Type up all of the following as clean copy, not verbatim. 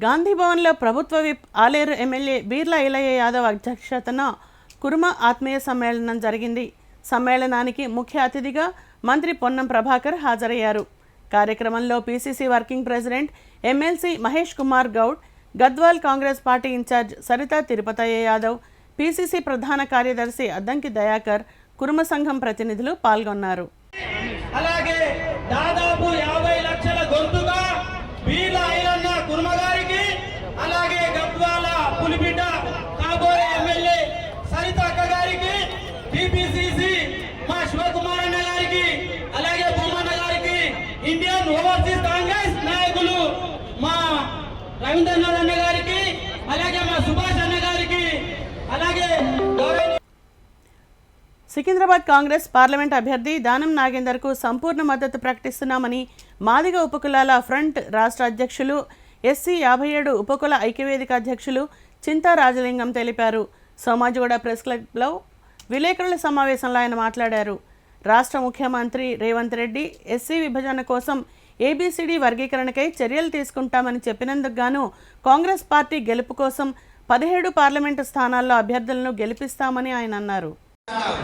గాంధీభవన్లో ప్రభుత్వ whip Aleru MLA Birla Ilaiah Yadav అధ్యక్షతన కుర్మ ఆత్మీయ సమ్మేళనం జరిగింది. సమ్మేళనానికి ముఖ్య అతిథిగా మంత్రి పొన్నం ప్రభాకర్ హాజరయ్యారు. కార్యక్రమంలో PCC working president MLC Mahesh Kumar Goud, Gadwal Congress party incharge Saritha Tirupathaiah Yadav, PCC ప్రధాన కార్యదర్శి అద్దంకి దయాకర్, కుర్మ సంఘం ప్రతినిధులు పాల్గొన్నారు. అలాగే దాదాపు 50 లక్షల గొంతుగా బీర్లా ఐలన్న కుర్మ గారికి, అలాగే గద్వాల పులిబిడ్డ కాబోయే ఎమ్మెల్యే సరిత అక్క గారికి, టీపీసీసీ మా శివకుమార్ అన్న గారికి, అలాగే బొమ్మన్న గారికి, ఇండియన్ ఓవర్సీస్ కాంగ్రెస్ నాయకులు మా రవీంద్రనాథ్ అన్న గారికి, అలాగే మా సుభాష్ అన్న గారికి, అలాగే సికింద్రాబాద్ కాంగ్రెస్ పార్లమెంట్ అభ్యర్థి దానం నాగేందర్కు సంపూర్ణ మద్దతు ప్రకటిస్తున్నామని మాదిగ ఉపకులాల ఫ్రంట్ రాష్ట్ర అధ్యక్షులు, ఎస్సీ 57 ఉపకుల ఐక్యవేదిక అధ్యక్షులు చింతా రాజలింగం తెలిపారు. సోమాజిగూడ ప్రెస్ క్లబ్లో విలేకరుల సమావేశంలో ఆయన మాట్లాడారు. రాష్ట్ర ముఖ్యమంత్రి రేవంత్ రెడ్డి ఎస్సీ విభజన కోసం ఏబీసీడీ వర్గీకరణకై చర్యలు తీసుకుంటామని చెప్పినందుకు గాను కాంగ్రెస్ పార్టీ గెలుపు కోసం 17 పార్లమెంటు స్థానాల్లో అభ్యర్థులను గెలిపిస్తామని ఆయన అన్నారు.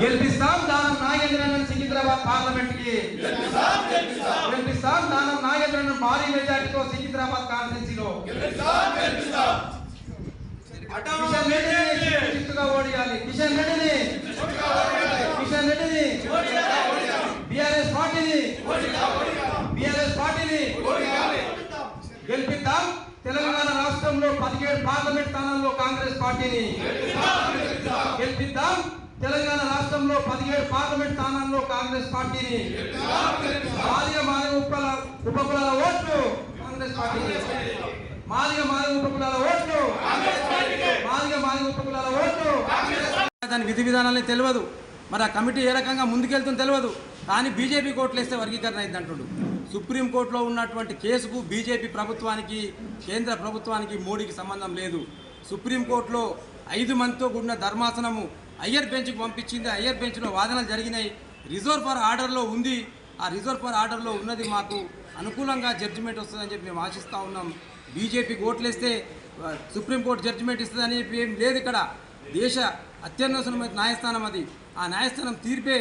గెలిపిస్తాం దానం నాగేంద్రను సికింద్రాబాద్ పార్లమెంట్ కి గెలిపిస్తాం దానం నాగేంద్రను భారీ మెజారిటీతో సికింద్రాబాద్ కాన్స్టిట్యూన్సీలో చిత్తుగా ఓడియాలి. కిషన్ రెడ్డిని బీఆర్ఎస్ పార్టీని గెలిపిద్దాం. తెలంగాణ రాష్ట్రంలో 17 పార్లమెంట్ స్థానాల్లో కాంగ్రెస్ పార్టీని గెలిపిద్దాం. తెలంగాణ రాష్ట్రంలో 17 పార్లమెంట్ స్థానాల్లో కాంగ్రెస్ పార్టీని మాదిగ ఉపకులాల ఓట్లు కాంగ్రెస్ పార్టీని దాని విధి విధానాలే తెలియదు. మరి ఆ కమిటీ ఏ రకంగా ముందుకెళ్తుందో తెలియదు. కానీ బీజేపీ కోర్టులు వేస్తే వర్గీకరణ అయింది అంటుడు. సుప్రీంకోర్టులో ఉన్నటువంటి కేసుకు బీజేపీ ప్రభుత్వానికి, కేంద్ర ప్రభుత్వానికి, మోడీకి సంబంధం లేదు. సుప్రీంకోర్టులో 5 మందితో కూడిన ధర్మాసనము హయ్యర్ బెంచ్కి పంపించింది. హయ్యర్ బెంచ్లో వాదనలు జరిగినాయి. రిజర్వ్ ఫర్ ఆర్డర్లో ఉంది. ఆ రిజర్వ్ ఫర్ ఆర్డర్లో ఉన్నది మాకు అనుకూలంగా జడ్జిమెంట్ వస్తుందని చెప్పి మేము ఆశిస్తూ ఉన్నాం. బీజేపీకి ఓట్లేస్తే సుప్రీంకోర్టు జడ్జిమెంట్ ఇస్తుందని చెప్పి ఏం లేదు. ఇక్కడ దేశ అత్యున్నతమైన న్యాయస్థానం అది. ఆ న్యాయస్థానం తీర్పే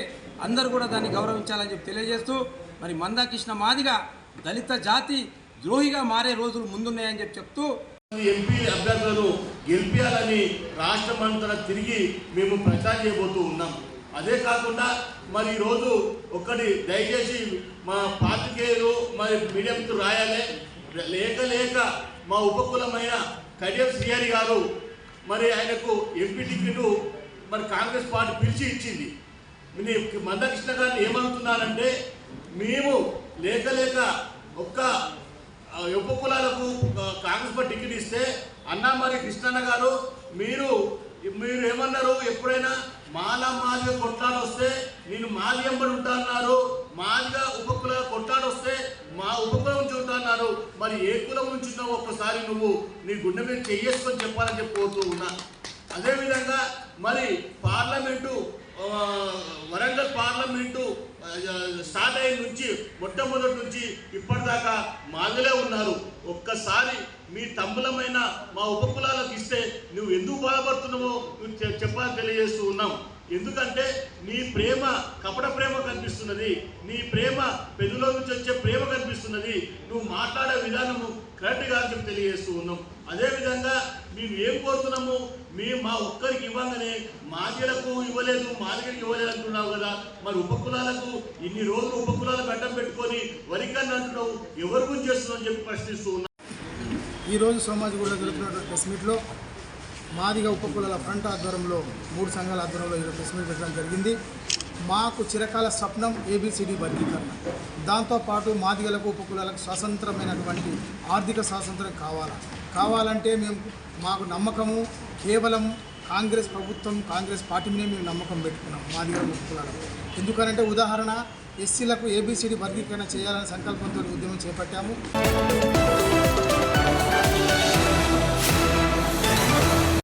అందరూ కూడా దాన్ని గౌరవించాలని చెప్పి తెలియజేస్తూ, మరి మందాకృష్ణ మాదిగా దళిత జాతి ద్రోహిగా మారే రోజులు ముందున్నాయని చెప్పి చెప్తూ ఎంపీ అభ్యర్థులను గెలిపించాలని రాష్ట్రమంతా తిరిగి మేము ప్రచారం చేయబోతూ ఉన్నాం. అదే కాకుండా మరి ఈరోజు ఒక్కటి దయచేసి మా పాత్రికేయులు మరి మీడియంతో రాయాలి. లేక మా ఉపకులమైన కడియం శ్రీహరి గారు మరి ఆయనకు ఎంపీ టికెట్ మరి కాంగ్రెస్ పార్టీ పిలిచి ఇచ్చింది. మందకృష్ణ గారిని ఏమనుతున్నారంటే, మేము లేక ఒక్క ఉపకులాలకు కాంగ్రెస్ పార్టీ టికెట్ ఇస్తే అన్నా మరి కృష్ణన్న గారు మీరు ఏమన్నారు, ఎప్పుడైనా మాదిగా కొట్లాడొస్తే నేను మాది ఎంబడి ఉంటా అన్నారు, మాదిగా ఉపకుల కొట్లాడొస్తే మా ఉపకులం నుంచి ఉంటా అన్నారు. మరి ఏ కులం నుంచి ఉన్నావు ఒక్కసారి నువ్వు నీ గుండె మీద చెయ్యేసుకొని చెప్పాలని చెప్పి కోరుతూ ఉన్నా. అదేవిధంగా మరి పార్లమెంటు వరంగల్ పార్లమెంటు స్టార్ట్ అయిన నుంచి మొట్టమొదటి నుంచి ఇప్పటిదాకా మాదిలే ఉన్నారు. ఒక్కసారి మీ తమ్ములమైన మా ఉపకులాలకు ఇస్తే నువ్వు ఎందుకు బాధపడుతున్నావో నువ్వు చెప్పాలని తెలియజేస్తూ ఉన్నాం. ఎందుకంటే నీ ప్రేమ కపట ప్రేమ కనిపిస్తున్నది, నీ ప్రేమ పెదవులో నుంచి వచ్చే ప్రేమ కనిపిస్తున్నది, నువ్వు మాట్లాడే విధానము కరెక్ట్గా అని చెప్పి తెలియజేస్తూ ఉన్నాం. అదేవిధంగా మేము ఏం కోరుతున్నాము, మా ఒక్కరికి ఇవ్వగానే మాదిగలకు ఇవ్వలేదు, మాదిగరికి ఇవ్వలేదు అంటున్నావు కదా. మరి ఉపకులాలకు ఇన్ని రోజులు ఉపకులాలకు అడ్డం పెట్టుకొని వరికన్ను అంటున్నావు, ఎవరి గురించి చేస్తున్నావు అని చెప్పి ప్రశ్నిస్తూ ఉన్నాం. ఈరోజు సోమాజిగూడలో జరుగుతున్న ప్రెస్ మీట్లో మాదిగ ఉపకులాల ఫ్రంట్ ఆధ్వర్యంలో 3 సంఘాల ఆధ్వర్యంలో ఈరోజు ప్రెస్ మీట్ పెట్టడం జరిగింది. మాకు చిరకాల స్వప్నం ఏబీసీడీ వర్గీకరణ. దాంతోపాటు మాదిగలకు ఉపకులాలకు స్వతంత్రమైనటువంటి ఆర్థిక స్వాతంత్రం కావాలంటే మాకు నమ్మకము కేవలం కాంగ్రెస్ ప్రభుత్వం, కాంగ్రెస్ పార్టీ మీద మేము నమ్మకం పెట్టుకున్నాం మాదిగల ఉపకులాలకు. ఎందుకనంటే ఉదాహరణ, ఎస్సీలకు ఏబీసీడీ వర్గీకరణ చేయాలనే సంకల్పంతో ఉద్యమం చేపట్టాము.